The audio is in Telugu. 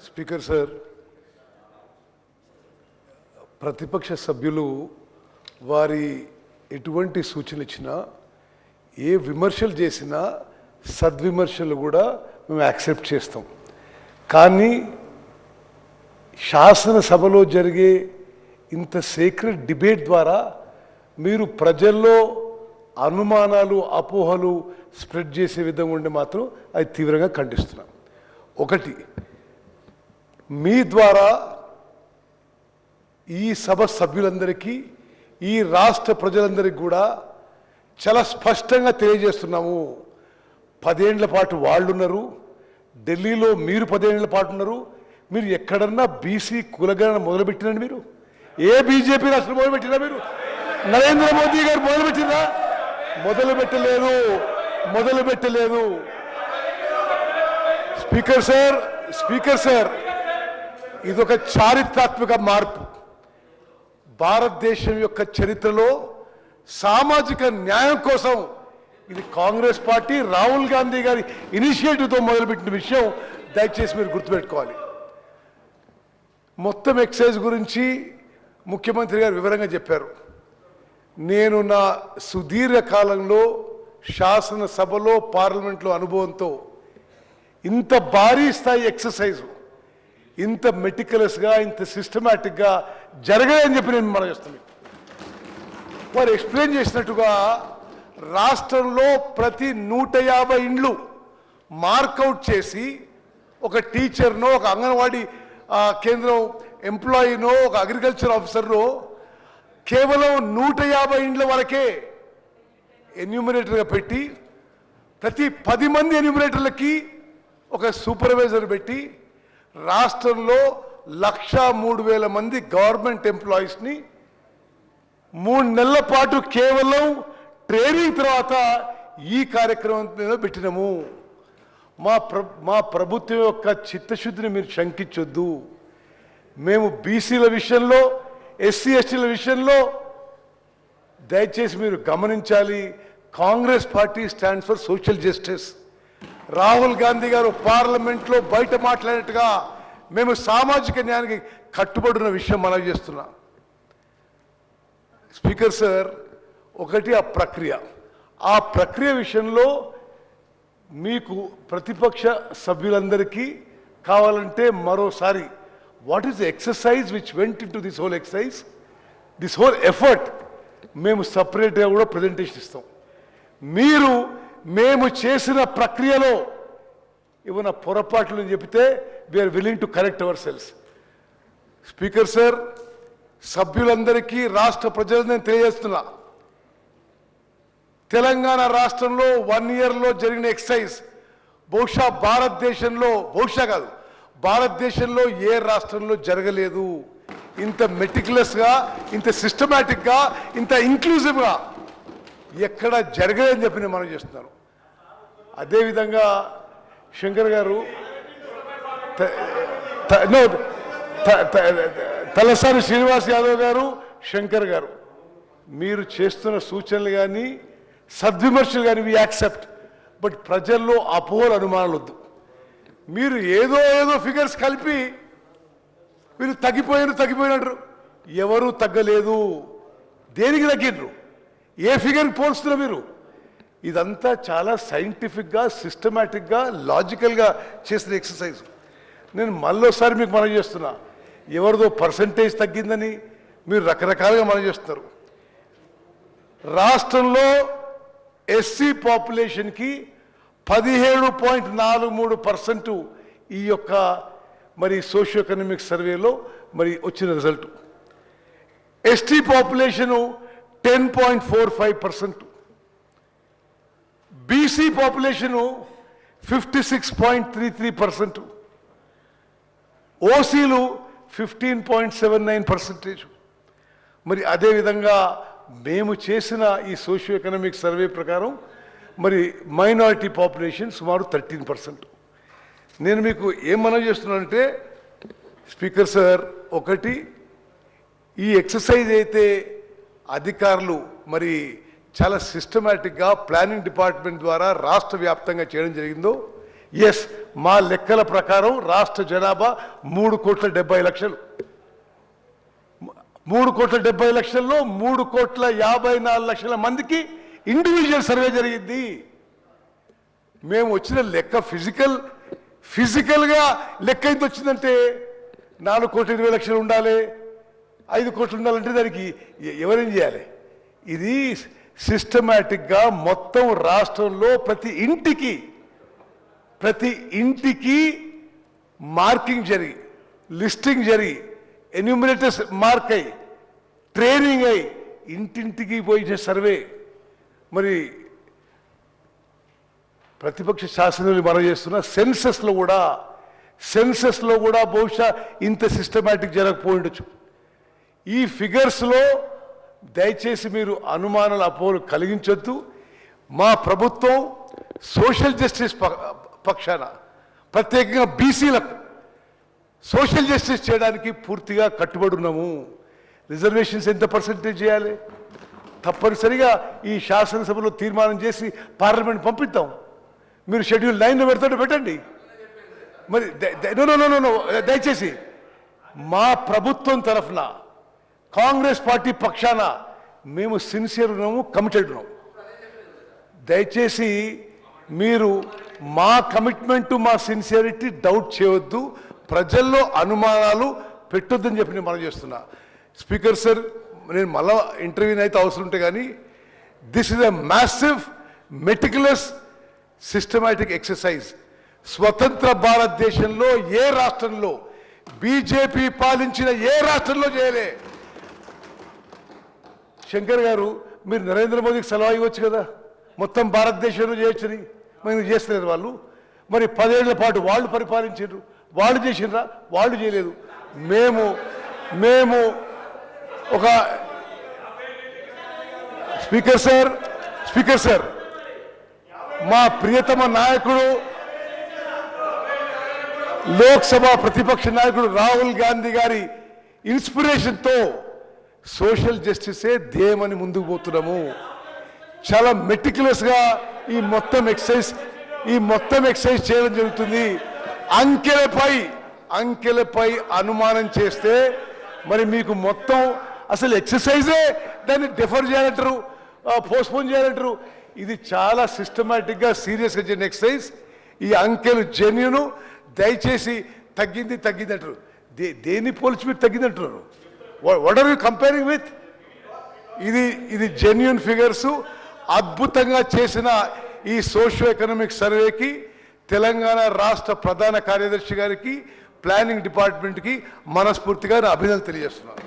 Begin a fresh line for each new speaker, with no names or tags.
స్పీకర్ సార్, ప్రతిపక్ష సభ్యులు వారి ఎటువంటి సూచనలు ఇచ్చినా, ఏ విమర్శలు చేసినా సద్విమర్శలు కూడా మేము యాక్సెప్ట్ చేస్తాం. కానీ శాసనసభలో జరిగే ఇంత సీక్రెట్ డిబేట్ ద్వారా మీరు ప్రజల్లో అనుమానాలు, అపోహలు స్ప్రెడ్ చేసే విధంగా ఉండి మాత్రం అది తీవ్రంగా ఖండిస్తున్నాం. ఒకటి, మీ ద్వారా ఈ సభ సభ్యులందరికీ, ఈ రాష్ట్ర ప్రజలందరికీ కూడా చాలా స్పష్టంగా తెలియజేస్తున్నాము. 10 ఏళ్ల పాటు వాళ్ళు ఉన్నారు, ఢిల్లీలో మీరు 10 ఏళ్ల పాటు ఉన్నారు. మీరు ఎక్కడన్నా బీసీ కులగణన మొదలుపెట్టినండి? మీరు ఏ బీజేపీ రాష్ట్రం మొదలుపెట్టినా? మీరు నరేంద్ర మోదీ గారు మొదలుపెట్టినా? మొదలుపెట్టలేదు. స్పీకర్ సార్, ఇదొక చారిత్రాత్మక మార్పు. భారతదేశం యొక్క చరిత్రలో సామాజిక న్యాయం కోసం ఇది కాంగ్రెస్ పార్టీ రాహుల్ గాంధీ గారి ఇనిషియేటివ్తో మొదలుపెట్టిన విషయం దయచేసి మీరు గుర్తుపెట్టుకోవాలి. మొత్తం ఎక్సైజ్ గురించి ముఖ్యమంత్రి గారు వివరంగా చెప్పారు. నేను నా సుదీర్ఘ కాలంలో శాసనసభలో, పార్లమెంట్లో అనుభవంతో ఇంత భారీ స్థాయి ఎక్సర్సైజు ఇంత మెటికులస్గా, ఇంత సిస్టమేటిక్గా జరగదని చెప్పి నేను మనం చేస్తాను. వారు ఎక్స్ప్లెయిన్ చేసినట్టుగా రాష్ట్రంలో ప్రతి 150 ఇండ్లు మార్కౌట్ చేసి ఒక టీచర్నో, ఒక అంగన్వాడీ కేంద్రం ఎంప్లాయీనో, ఒక అగ్రికల్చర్ ఆఫీసర్నో కేవలం 150 ఇండ్ల వరకే ఎన్యూమినేటర్గా పెట్టి, ప్రతి 10 మంది ఎన్యూమినేటర్లకి ఒక సూపర్వైజర్ పెట్టి రాష్ట్రంలో 1,03,000 మంది గవర్నమెంట్ ఎంప్లాయీస్ని 3 నెలల పాటు కేవలం ట్రైనింగ్ తర్వాత ఈ కార్యక్రమం మీద పెట్టినాము. మా ప్రభుత్వం యొక్క చిత్తశుద్ధిని మీరు శంకించొద్దు. మేము బీసీల విషయంలో, ఎస్సీ ఎస్టీల విషయంలో దయచేసి మీరు గమనించాలి. Congress party stands for social justice. Rahul Gandhi గారు పార్లమెంట్లో బయట మాట్లాడినట్టుగా మేము సామాజిక న్యాయానికి కట్టుబడిన విషయం మనం చేస్తున్నా. స్పీకర్ సార్, ఒకటి ఆ ప్రక్రియ విషయంలో మీకు ప్రతిపక్ష సభ్యులందరికీ కావాలంటే మరోసారి what is the exercise which went in to this whole exercise, this whole effort మేము సపరేట్గా కూడా ప్రజెంటేషన్ ఇస్తాం. మీరు మేము చేసిన ప్రక్రియలో ఏమైనా పొరపాట్లు చెబితే we are willing to correct ourselves. Speaker sir, సభ్యులందరికీ, రాష్ట్ర ప్రజలను నేను తెలియజేస్తున్నా, తెలంగాణ రాష్ట్రంలో 1 ఇయర్లో జరిగిన ఎక్సైజ్ బహుశా భారతదేశంలో ఏ రాష్ట్రంలో జరగలేదు. ఇంత మెటికులస్గా, ఇంత సిస్టమేటిక్గా, ఇంత ఇంక్లూజివ్గా ఎక్కడ జరగలేదని చెప్పి నేను మనం చేస్తున్నాను. అదేవిధంగా శంకర్ గారు, తలసాని శ్రీనివాస్ యాదవ్ గారు, శంకర్ గారు, మీరు చేస్తున్న సూచనలు కానీ సద్విమర్శలు కానీ వి యాక్సెప్ట్. బట్ ప్రజల్లో అపోహలు, అనుమానాలు వద్దు. మీరు ఏదో ఫిగర్స్ కలిపి మీరు తగ్గిపోయినట్టు. ఎవరు తగ్గలేదు. దేనికి తగ్గినరు? ఏ ఫిగర్కి పోల్స్తున్నారు మీరు? ఇదంతా చాలా సైంటిఫిక్గా, సిస్టమేటిక్గా, లాజికల్గా చేసిన ఎక్సర్సైజ్. నేను మళ్ళీసారి మీకు మనం చేస్తున్నా, ఎవరిదో పర్సంటేజ్ తగ్గిందని మీరు రకరకాలుగా మనం చేస్తున్నారు. రాష్ట్రంలో ఎస్సీ పాపులేషన్కి 17.43% ఈ యొక్క మరి సోషియో ఎకనామిక్ సర్వేలో మరి వచ్చిన result. ST population 10.45%, BC population 56.33%, ఓసీలు 15.79%. మరి అదేవిధంగా మేము చేసిన ఈ సోషియో ఎకనామిక్ సర్వే ప్రకారం మరి మైనారిటీ పాపులేషన్ సుమారు 13%. నేను మీకు ఏం మనం చేస్తున్నానంటే స్పీకర్ సార్, ఒకటి, ఈ ఎక్సర్సైజ్ అయితే అధికారులు మరి చాలా సిస్టమేటిక్గా ప్లానింగ్ డిపార్ట్మెంట్ ద్వారా రాష్ట్ర వ్యాప్తంగా చేయడం జరిగిందో, ఎస్, మా లెక్కల ప్రకారం రాష్ట్ర జనాభా 3,70,00,000. 3,70,00,000లో 3,54,00,000 మందికి ఇండివిజువల్ సర్వే జరిగింది. మేము వచ్చిన లెక్క ఫిజికల్గా లెక్క ఎంత వచ్చిందంటే 4,20,00,000 ఉండాలి, 5 కోట్లు ఉండాలంటే దానికి ఎవరేం చేయాలి? ఇది సిస్టమేటిక్గా మొత్తం రాష్ట్రంలో ప్రతి ఇంటికి మార్కింగ్ జరిగి, లిస్టింగ్ జరిగి, ఎన్యూమినేటర్స్ మార్క్ అయ్యి, ట్రైనింగ్ అయ్యి, ఇంటింటికి పోయిన సర్వే. మరి ప్రతిపక్ష శాసనసభ్యులు మనం చేస్తున్న సెన్సస్లో కూడా బహుశా ఇంత సిస్టమేటిక్ జరగకపోయి ఉండొచ్చు. ఈ ఫిగర్స్లో దయచేసి మీరు అనుమానాల అపోహలు కలిగించొద్దు. మా ప్రభుత్వం సోషల్ జస్టిస్ పక్షాన, ప్రత్యేకంగా బీసీలకు సోషల్ జస్టిస్ చేయడానికి పూర్తిగా కట్టుబడి ఉన్నాము. రిజర్వేషన్స్ ఎంత పర్సెంటేజ్ చేయాలి? తప్పనిసరిగా ఈ శాసనసభలో తీర్మానం చేసి పార్లమెంట్ పంపిద్దాం. మీరు షెడ్యూల్ 9లో పెడతాడు పెట్టండి. మరి దయచేసి మా ప్రభుత్వం తరఫున కాంగ్రెస్ పార్టీ పక్షాన మేము సిన్సియర్ ఉన్నాము, కమిటెడ్ ఉన్నాము. దయచేసి మీరు మా కమిట్మెంట్, మా సిన్సియరిటీ డౌట్ చేయవద్దు, ప్రజల్లో అనుమానాలు పెట్టొద్దని చెప్పి నేను మనం చేస్తున్నా. స్పీకర్ సార్, నేను మళ్ళా ఇంటర్వ్యూని అయితే అవసరం ఉంటే కానీ this is a massive meticulous systematic exercise. స్వతంత్ర భారతదేశంలో ఏ రాష్ట్రంలో, బీజేపీ పాలించిన ఏ రాష్ట్రంలో చేయలే. శంకర్ గారు, మీరు నరేంద్ర మోదీకి సలహా ఇవ్వచ్చు కదా, మొత్తం భారతదేశంలో చేయొచ్చని. మరి చేస్తలేరు వాళ్ళు. మరి 10 ఏళ్ల పాటు వాళ్ళు పరిపాలించారు, వాళ్ళు చేసినరా? వాళ్ళు చేయలేదు. మేము ఒక స్పీకర్ సార్ మా ప్రియతమ నాయకుడు, లోక్సభ ప్రతిపక్ష నాయకుడు రాహుల్ గాంధీ గారి ఇన్స్పిరేషన్తో సోషల్ జస్టిసే ధ్యేయమని ముందుకు పోతున్నాము. చాలా మెటిక్యులస్గా ఈ మొత్తం ఎక్సైజ్ చేయడం జరుగుతుంది. అంకెలపై అనుమానం చేస్తే మరి మీకు మొత్తం అసలు ఎక్సర్సైజే దాన్ని డెఫర్ చేయాలంటారు, పోస్ట్పోన్ చేయాలంటారు. ఇది చాలా సిస్టమేటిక్గా సీరియస్గా జరిగిన ఎక్సర్సైజ్. ఈ అంకెలు జెన్యూను. దయచేసి తగ్గింది అంటారు. దేన్ని పోల్చి మీరు తగ్గింది అంటున్నారు? What are you comparing with? ఇది జెన్యూన్ ఫిగర్స్. అద్భుతంగా చేసిన ఈ సోషియో ఎకనామిక్ సర్వేకి తెలంగాణ రాష్ట్ర ప్రధాన కార్యదర్శి గారికి, ప్లానింగ్ డిపార్ట్మెంట్కి మనస్ఫూర్తిగా అభినందనలు తెలియజేస్తున్నాను.